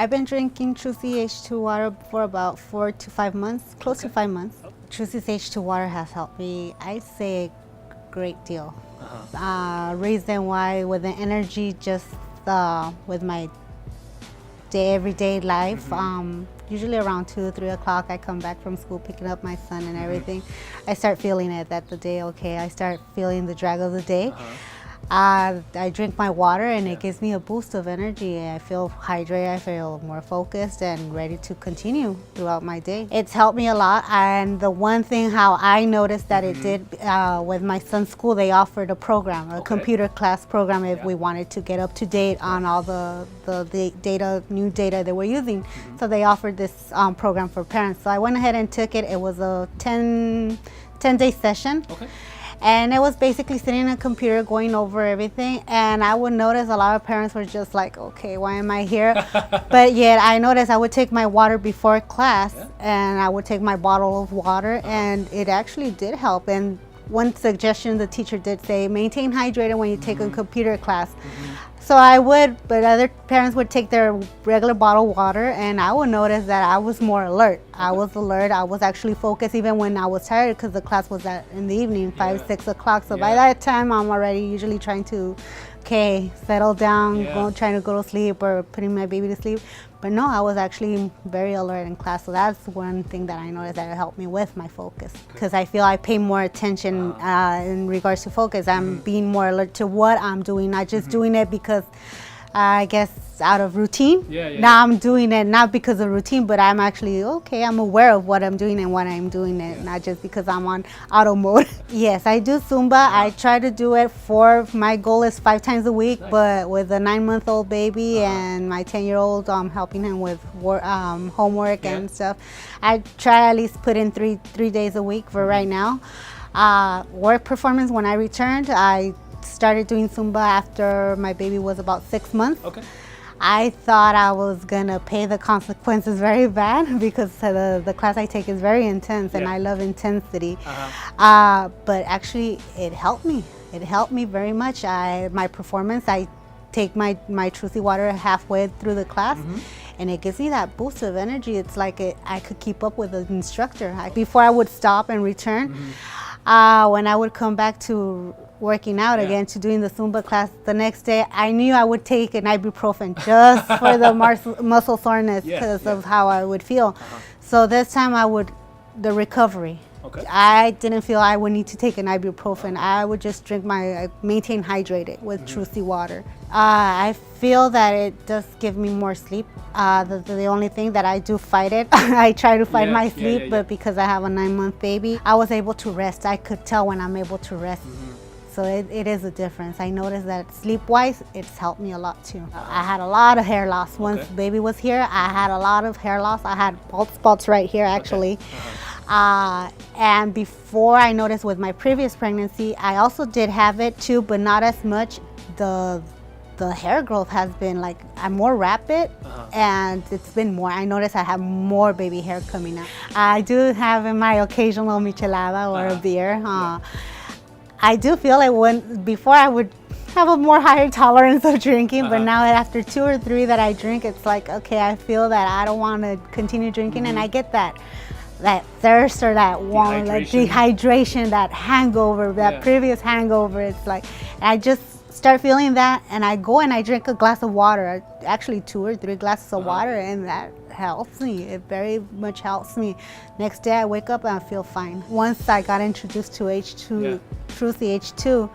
I've been drinking trusii H2 water for about 4 to 5 months, close to 5 months. Trusii H2 water has helped me, I say, a great deal. Reason why, with the energy, just with my everyday life. Usually around 2 or 3 o'clock, I come back from school picking up my son and everything. I start feeling it that the day, okay, I start feeling the drag of the day. I drink my water and it gives me a boost of energy. I feel hydrated, I feel more focused and ready to continue throughout my day. It's helped me a lot, and the one thing how I noticed that it did, with my son's school, they offered a program, a computer class program, if we wanted to get up to date on all the new data that we're using. So they offered this program for parents. So I went ahead and took it. It was a 10-day session. And it was basically sitting in a computer going over everything, and I would notice a lot of parents were just like, okay, why am I here? But yet I noticed I would take my water before class, and I would take my bottle of water, and it actually did help. And one suggestion the teacher did say, maintain hydrated when you take a computer class. So I would, but other parents would take their regular bottled water, and I would notice that I was more alert. I was alert. I was actually focused even when I was tired, because the class was in the evening, 5-6 o'clock. So by that time, I'm already usually trying to, settle down, trying to go to sleep or putting my baby to sleep. But no, I was actually very alert in class. So that's one thing that I noticed that helped me with my focus, because I feel I pay more attention in regards to focus. I'm being more alert to what I'm doing, not just doing it because I guess out of routine. Now I'm doing it not because of routine, but I'm actually, I'm aware of what I'm doing and what I'm doing it, not just because I'm on auto mode. Yes, I do Zumba. I try to do it my goal is 5 times a week, but with a 9-month-old baby and my 10-year-old, helping him with homework and stuff, I try at least put in three days a week for right now. Work performance, when I returned, I started doing Zumba after my baby was about 6 months. I thought I was gonna pay the consequences very bad, because the class I take is very intense, and I love intensity. But actually, it helped me. It helped me very much. My performance, I take my trusii water halfway through the class, and it gives me that boost of energy. It's like I could keep up with the instructor. Before I would stop and return, when I would come back to working out again, to doing the Zumba class the next day, I knew I would take an ibuprofen just for the muscle soreness, because of how I would feel. So this time the recovery. I didn't feel I would need to take an ibuprofen. I would just maintain hydrated with trusii water. I feel that it does give me more sleep. The only thing that I do fight it, I try to fight my sleep, but because I have a 9-month baby, I was able to rest. I could tell when I'm able to rest. So it is a difference. I noticed that sleep-wise, it's helped me a lot too. I had a lot of hair loss. Once baby was here, I had a lot of hair loss. I had bald spots right here, actually. And before, I noticed with my previous pregnancy, I also did have it too, but not as much. The hair growth has been more rapid, and it's been more. I noticed I have more baby hair coming out. I do have in my occasional michelada or a beer. I do feel like before I would have a more higher tolerance of drinking, but now after 2 or 3 that I drink, it's like, I feel that I don't want to continue drinking, and I get that thirst or that dehydration, that hangover, that previous hangover. It's like, I just start feeling that, and I go and I drink a glass of water, actually 2 or 3 glasses of water, and that helps me. It very much helps me. Next day I wake up and I feel fine. Once I got introduced to trusii H2,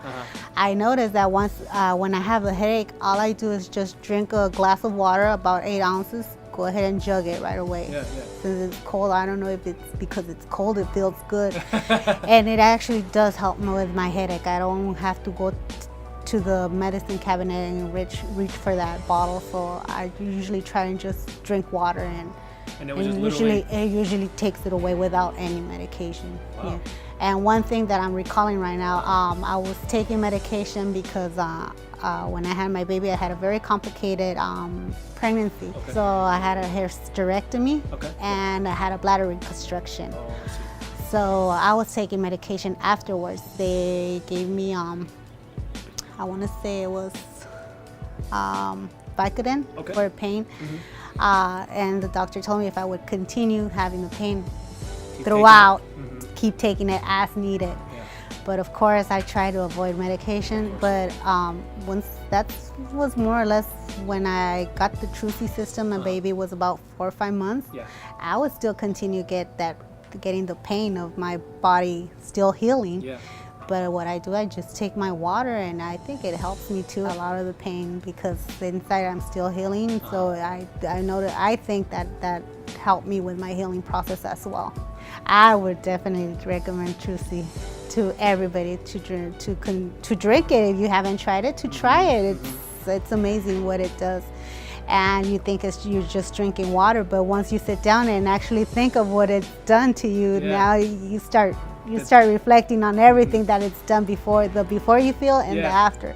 I noticed that once when I have a headache, all I do is just drink a glass of water, about 8 ounces, go ahead and jug it right away. Since it's cold, I don't know if it's because it's cold, it feels good. And it actually does help me with my headache. I don't have to go to the medicine cabinet and reach for that bottle. So I usually try and just drink water, and it usually takes it away without any medication. And one thing that I'm recalling right now, I was taking medication because when I had my baby, I had a very complicated pregnancy. So I had a hysterectomy and I had a bladder reconstruction. So I was taking medication afterwards. They gave me I want to say it was Vicodin Okay. for pain. And the doctor told me if I would continue having the pain throughout, keep taking it as needed. Yeah. But of course, I try to avoid medication. But once that was more or less when I got the trusii system, and baby was about 4 or 5 months. Yeah. I would still continue getting the pain of my body still healing. Yeah. But what I do, I just take my water, and I think it helps me too, a lot of the pain, because inside I'm still healing. So I know that I think that helped me with my healing process as well. I would definitely recommend trusii to everybody to drink it. If you haven't tried it, to try it. It's amazing what it does. And you think you're just drinking water, but once you sit down and actually think of what it's done to you, now you start reflecting on everything that it's done before, the before you feel and the after.